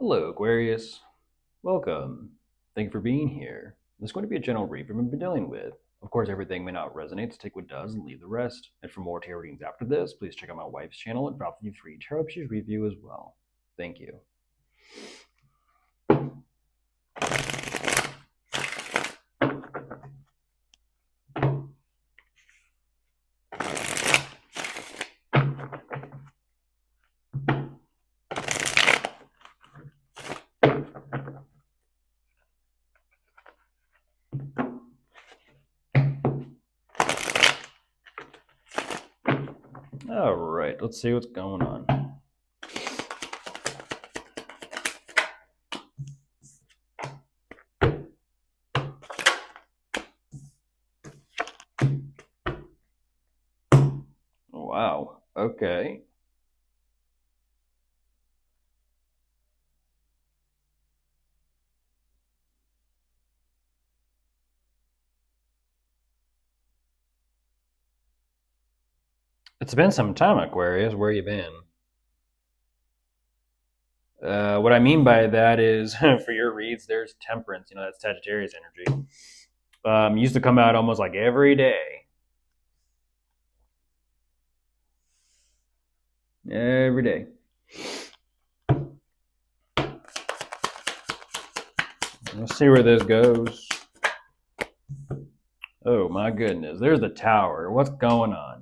Hello, Aquarius. Welcome. Thank you for being here. This is going to be a general read we've been dealing with. Of course, everything may not resonate, so take what does and leave the rest. And for more tarot readings after this, please check out my wife's channel and drop the free tarot sheet review as well. Thank you. All right, let's see what's going on. Wow, okay. It's been some time, Aquarius. Where you been? What I mean by that is, for your reads, there's temperance. You know, that's Sagittarius energy. Used to come out almost like every day. Every day. Let's see where this goes. Oh my goodness, there's the tower. What's going on?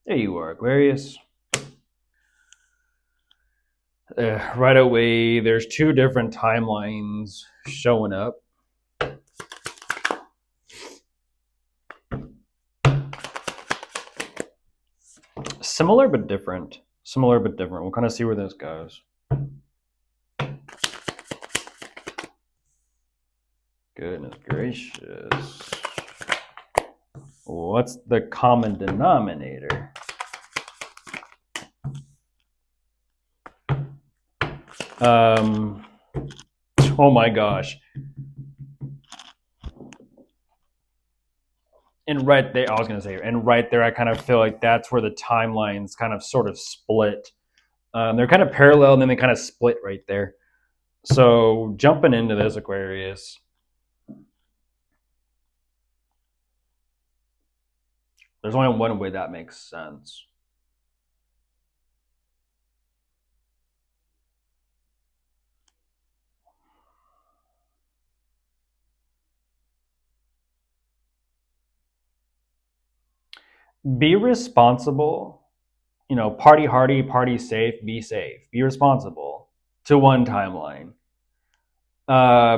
There you are, Aquarius. Right away, there's two different timelines showing up. Similar but different. Similar but different. We'll kind of see where this goes. Goodness gracious. What's the common denominator? Oh my gosh. And right there, I was going to say, and right there, I kind of feel like that's where the timelines kind of sort of split. They're kind of parallel, and then they kind of split right there. So jumping into this, Aquarius, there's only one way that makes sense. Be responsible, you know, party hardy, party safe, be safe. Be responsible to one timeline. I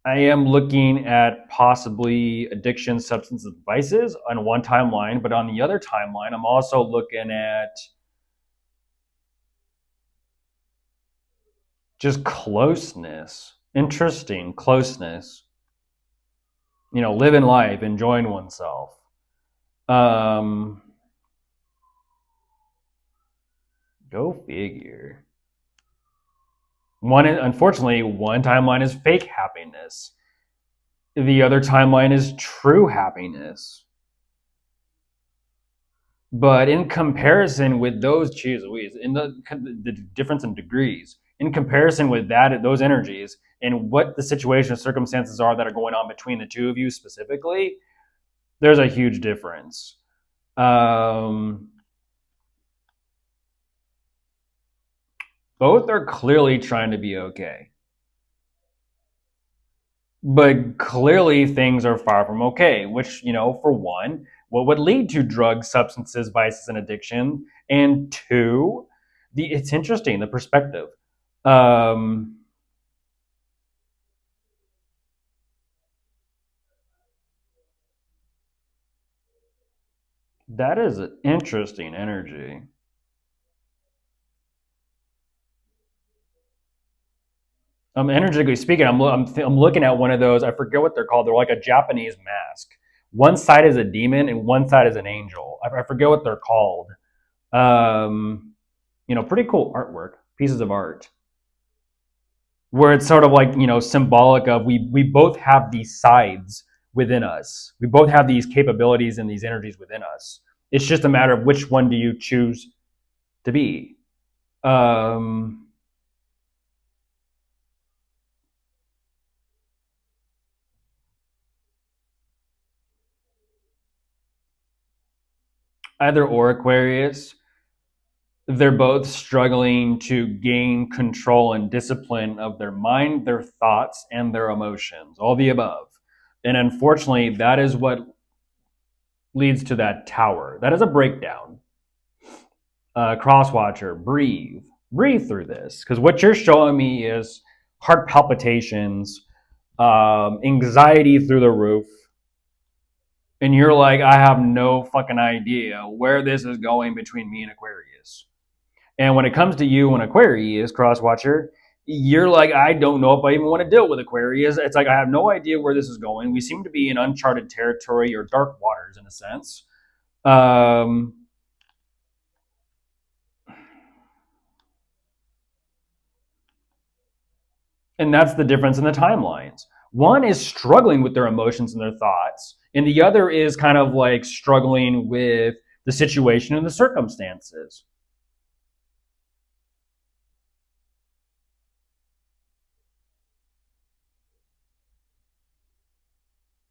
am looking at possibly addiction, substance, and vices on one timeline, but on the other timeline, I'm also looking at just closeness. Interesting, closeness. You know, living life, enjoying oneself. Go figure. Unfortunately, one timeline is fake happiness. The other timeline is true happiness. But in comparison with those, geez Louise, in the difference in degrees, in comparison with those energies, and what the situation and circumstances are that are going on between the two of you specifically, there's a huge difference. Both are clearly trying to be okay. But clearly things are far from okay, which, you know, for one, what would lead to drugs, substances, vices, and addiction? And two, it's interesting, the perspective. Um, that is an interesting energy. Energetically speaking, I'm looking at one of those. I forget what they're called. They're like a Japanese mask. One side is a demon and one side is an angel. I forget what they're called. Um, pretty cool artwork, pieces of art, where it's sort of like symbolic of we both have these sides within us. We both have these capabilities and these energies within us. It's just a matter of which one do you choose to be. Um, Either or Aquarius, they're both struggling to gain control and discipline of their mind, their thoughts, and their emotions, all the above. And unfortunately, that is what leads to that tower. That is a breakdown. Crosswatcher, breathe. Breathe through this. Because what you're showing me is heart palpitations, anxiety through the roof. And you're like, I have no fucking idea where this is going between me and Aquarius. And when it comes to you and Aquarius, Crosswatcher, you're like, I don't know if I even want to deal with Aquarius. It's like, I have no idea where this is going. We seem to be in uncharted territory or dark waters in a sense. Um, and that's the difference in the timelines. One is struggling with their emotions and their thoughts, and the other is kind of like struggling with the situation and the circumstances.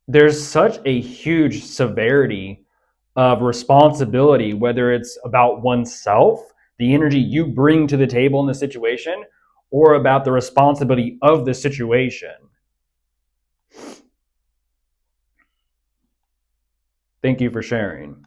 There's such a huge severity of responsibility, whether it's about oneself, the energy you bring to the table in the situation, or about the responsibility of the situation. Thank you for sharing.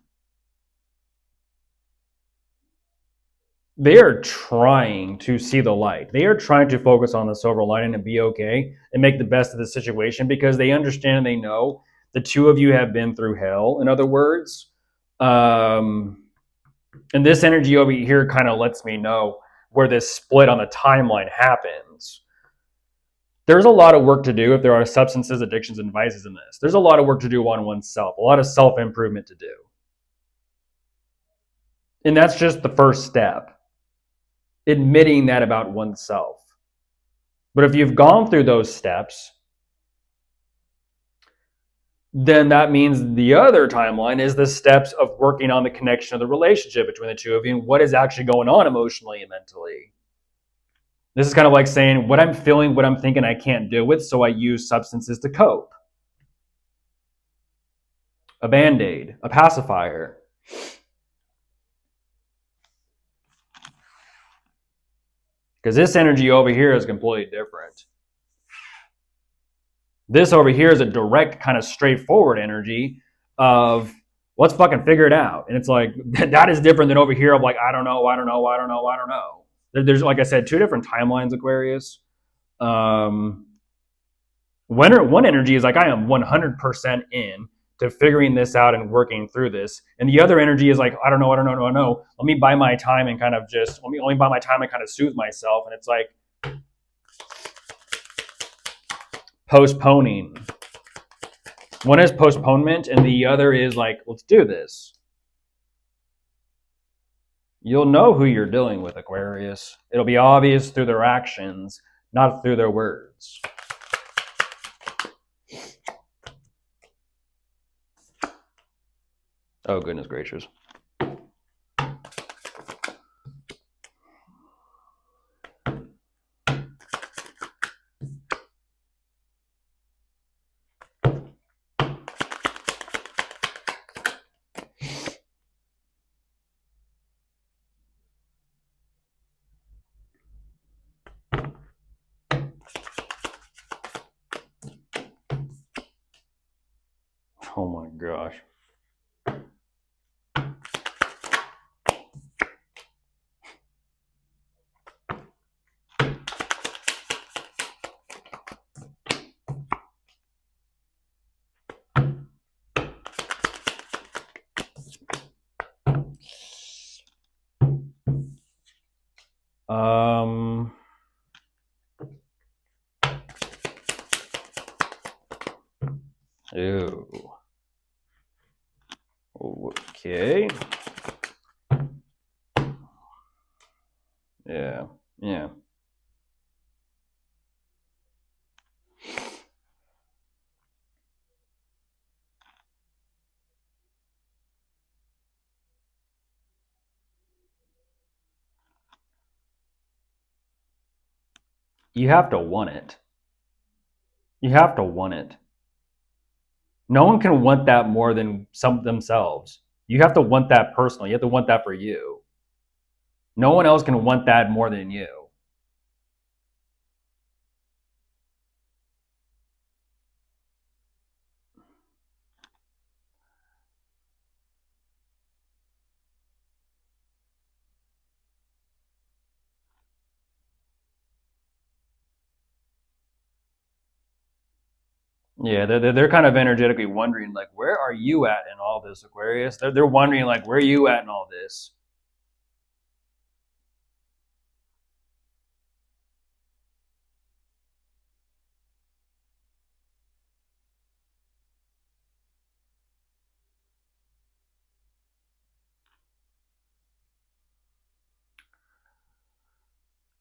They are trying to see the light. They are trying to focus on the silver lining and be okay and make the best of the situation because they understand and they know the two of you have been through hell. In other words, um, and this energy over here kind of lets me know where this split on the timeline happens. There's a lot of work to do if there are substances, addictions, and vices in this. There's a lot of work to do on oneself, a lot of self improvement to do. And that's just the first step, admitting that about oneself. But if you've gone through those steps, then that means the other timeline is the steps of working on the connection of the relationship between the two of you and what is actually going on emotionally and mentally. This is kind of like saying what I'm feeling, what I'm thinking I can't deal with, so I use substances to cope. A band-aid, a pacifier. Because this energy over here is completely different. This over here is a direct, kind of straightforward energy of let's fucking figure it out. And it's like that is different than over here of like, I don't know, I don't know, I don't know, I don't know. There's, like I said, two different timelines, Aquarius. Um, one energy is like, I am 100% in to figuring this out and working through this. And the other energy is like, I don't know, I don't know, I don't know. Let me buy my time and kind of just, let me buy my time and kind of soothe myself. And it's like postponing. One is postponement and the other is like, let's do this. You'll know who you're dealing with, Aquarius. It'll be obvious through their actions, not through their words. Oh, goodness gracious. Oh my gosh. Ew. Okay. Yeah. Yeah. You have to want it. You have to want it. No one can want that more than some themselves. You have to want that personally. You have to want that for you. No one else can want that more than you. Yeah, they're kind of energetically wondering, like, where are you at in all this, Aquarius? They're wondering, like, where are you at in all this?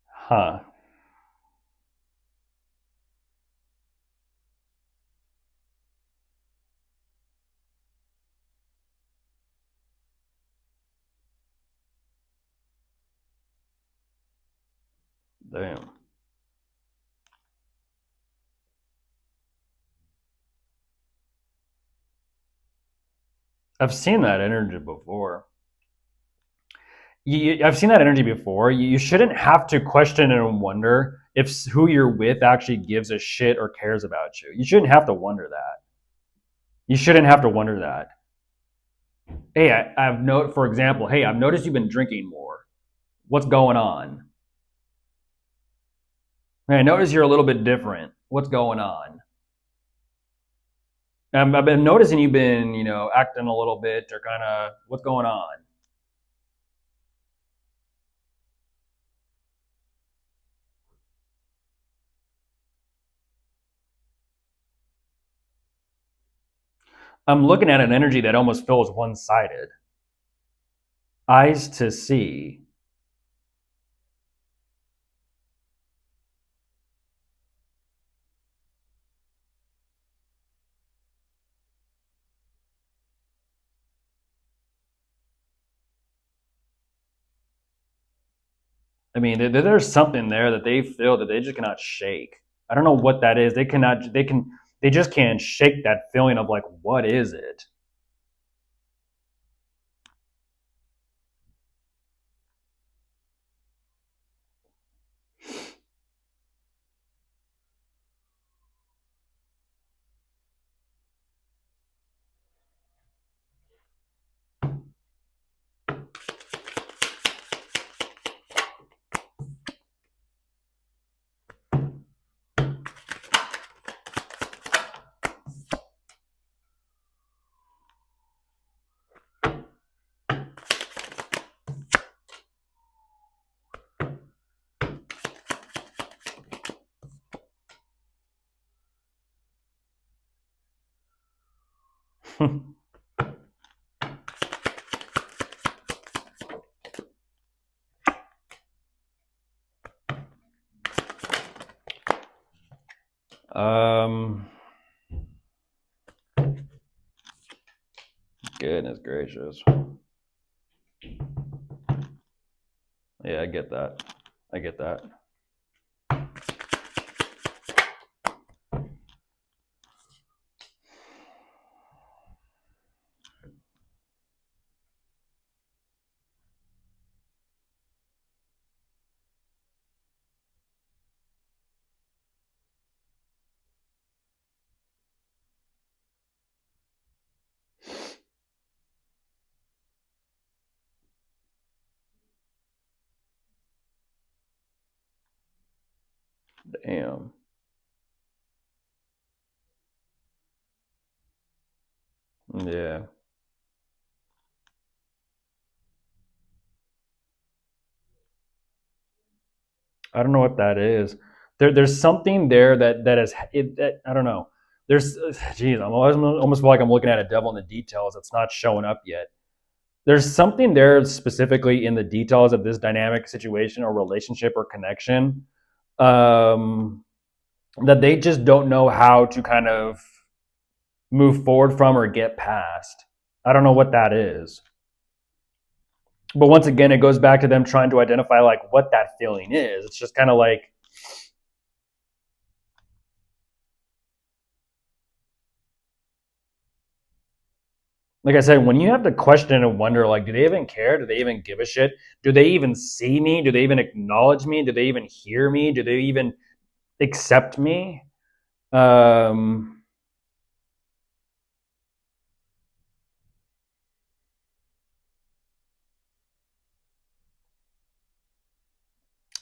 Huh. Damn. I've seen that energy before. I've seen that energy before. You shouldn't have to question and wonder if who you're with actually gives a shit or cares about you. You shouldn't have to wonder that. You shouldn't have to wonder that. Hey, I've noted, for example, hey, I've noticed you've been drinking more. What's going on? Hey, I notice you're a little bit different. What's going on? I've been noticing you've been, acting a little bit or kind of what's going on. I'm looking at an energy that almost feels one sided. Eyes to see. I mean, there's something there that they feel that they just cannot shake. I don't know what that is. They cannot. They can. They just can't shake that feeling of like, what is it? um, Goodness gracious. Yeah, I get that. I get that. Damn. Yeah. I don't know what that is. There's something there that is it. That, I don't know. There's, geez, I'm almost feel like I'm looking at a devil in the details that's not showing up yet. There's something there specifically in the details of this dynamic situation or relationship or connection, um, that they just don't know how to kind of move forward from or get past. I don't know what that is. But once again, it goes back to them trying to identify like what that feeling is. It's just kind of like I said, when you have to question and wonder, like, do they even care? Do they even give a shit? Do they even see me? Do they even acknowledge me? Do they even hear me? Do they even accept me? Um,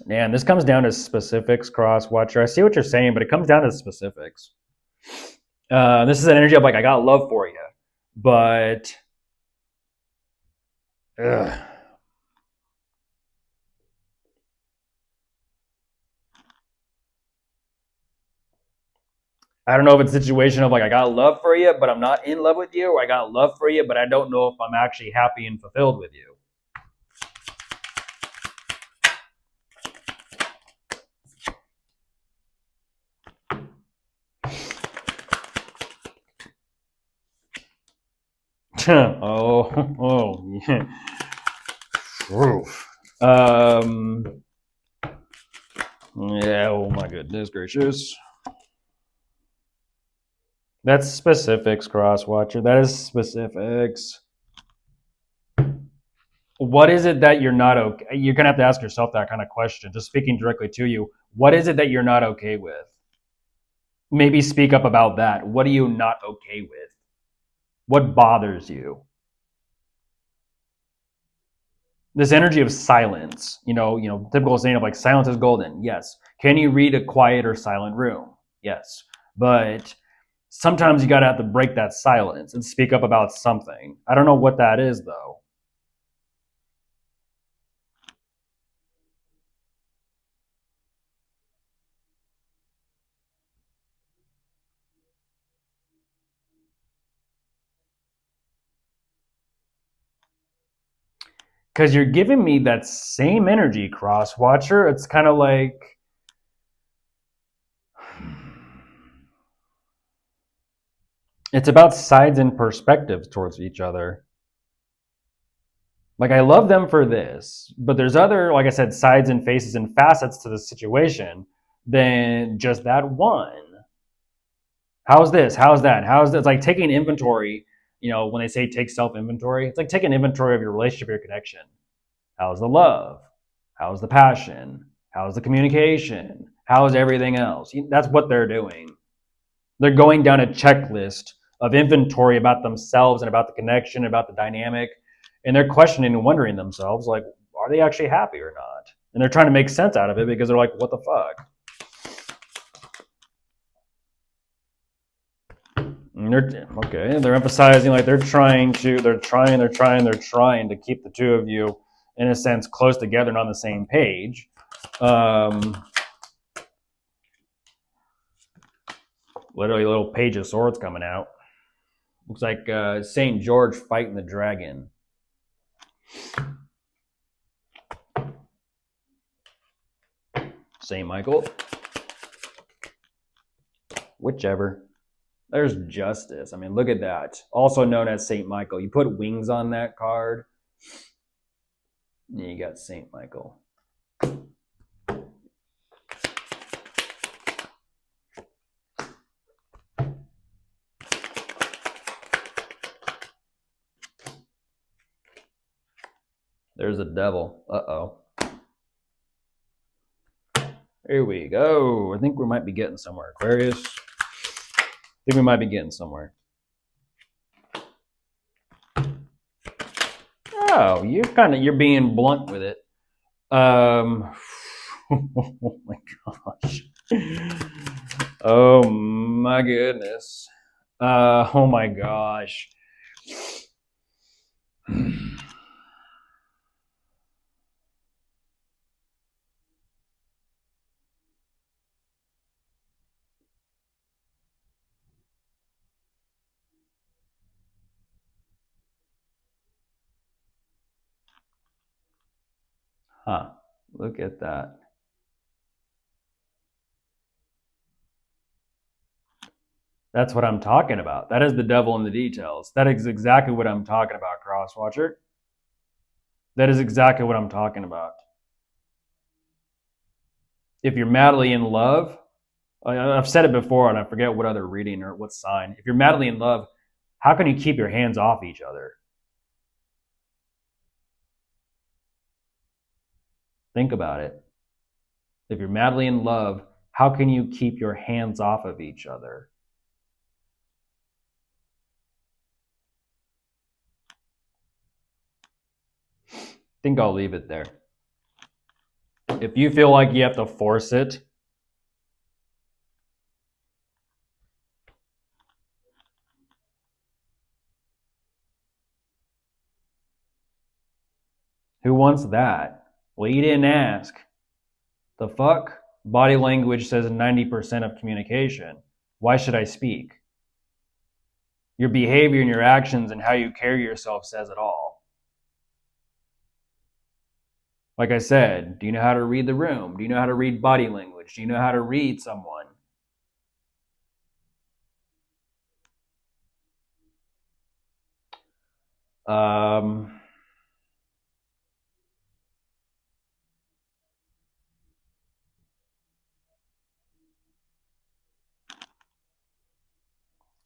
Man, this comes down to specifics, Cross Watcher. I see what you're saying, but it comes down to specifics. This is an energy of like, I got love for you, but ugh, I don't know if it's a situation of like, I got love for you, but I'm not in love with you, or I got love for you, but I don't know if I'm actually happy and fulfilled with you. Oh, yeah. Oof. Yeah, oh my goodness gracious. That's specifics, Crosswatcher. That is specifics. What is it that you're not okay? You're gonna have to ask yourself that kind of question. Just speaking directly to you, what is it that you're not okay with? Maybe speak up about that. What are you not okay with? What bothers you? This energy of silence. Typical saying of like silence is golden. Yes. Can you read a quiet or silent room? Yes. But sometimes you gotta have to break that silence and speak up about something. I don't know what that is though. Because you're giving me that same energy, Cross Watcher. It's kind of like it's about sides and perspectives towards each other. Like I love them for this, but there's other, like I said, sides and faces and facets to the situation than just that one. How's this? How's that? How's this? It's like taking inventory. When they say take self inventory, it's like taking inventory of your relationship, your connection. How's the love? How's the passion? How's the communication? How's everything else? That's what they're doing. They're going down a checklist of inventory about themselves and about the connection, about the dynamic, and they're questioning and wondering themselves, like, are they actually happy or not? And they're trying to make sense out of it because they're like, what the fuck? And they're emphasizing like they're trying to keep the two of you in a sense close together and on the same page. Literally a little page of swords coming out. Looks like St. George fighting the dragon. St. Michael. Whichever. There's justice. I mean, look at that. Also known as St. Michael. You put wings on that card, and you got St. Michael. There's a devil. Uh-oh. Here we go. I think we might be getting somewhere, Aquarius. I think we might be getting somewhere. Oh, you're being blunt with it. Oh my gosh. Oh my goodness. Oh my gosh. Huh. Look at that. That's what I'm talking about. That is the devil in the details. That is exactly what I'm talking about, Crosswatcher. That is exactly what I'm talking about. If you're madly in love, I've said it before and I forget what other reading or what sign. If you're madly in love, how can you keep your hands off each other? Think about it. If you're madly in love, how can you keep your hands off of each other? I think I'll leave it there. If you feel like you have to force it, who wants that? Well, you didn't ask. The fuck? Body language says 90% of communication. Why should I speak? Your behavior and your actions and how you carry yourself says it all. Like I said, do you know how to read the room? Do you know how to read body language? Do you know how to read someone?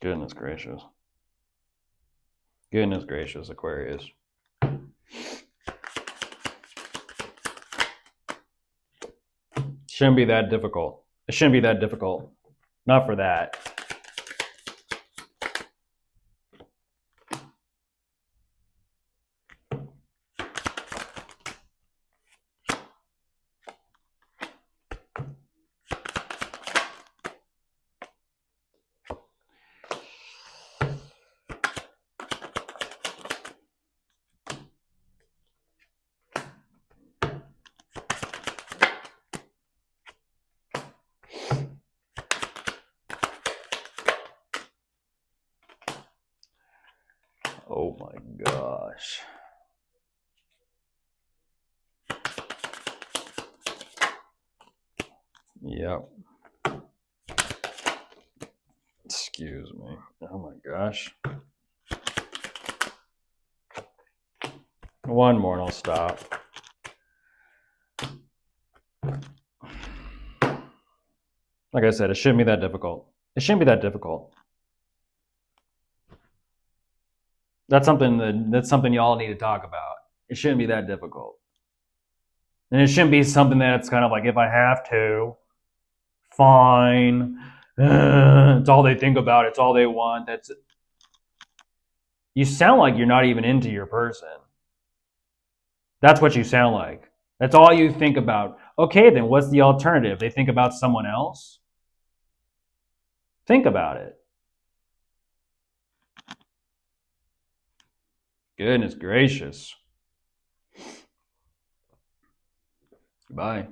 Goodness gracious. Goodness gracious, Aquarius. Shouldn't be that difficult. It shouldn't be that difficult. Not for that. Oh my gosh. Yep. Excuse me. Oh my gosh. One more and I'll stop. Like I said, it shouldn't be that difficult. It shouldn't be that difficult. That's something y'all need to talk about. It shouldn't be that difficult. And it shouldn't be something that's kind of like, if I have to, fine. It's all they think about. It's all they want. That's. You sound like you're not even into your person. That's what you sound like. That's all you think about. Okay, then what's the alternative? They think about someone else? Think about it. Goodness gracious. Goodbye.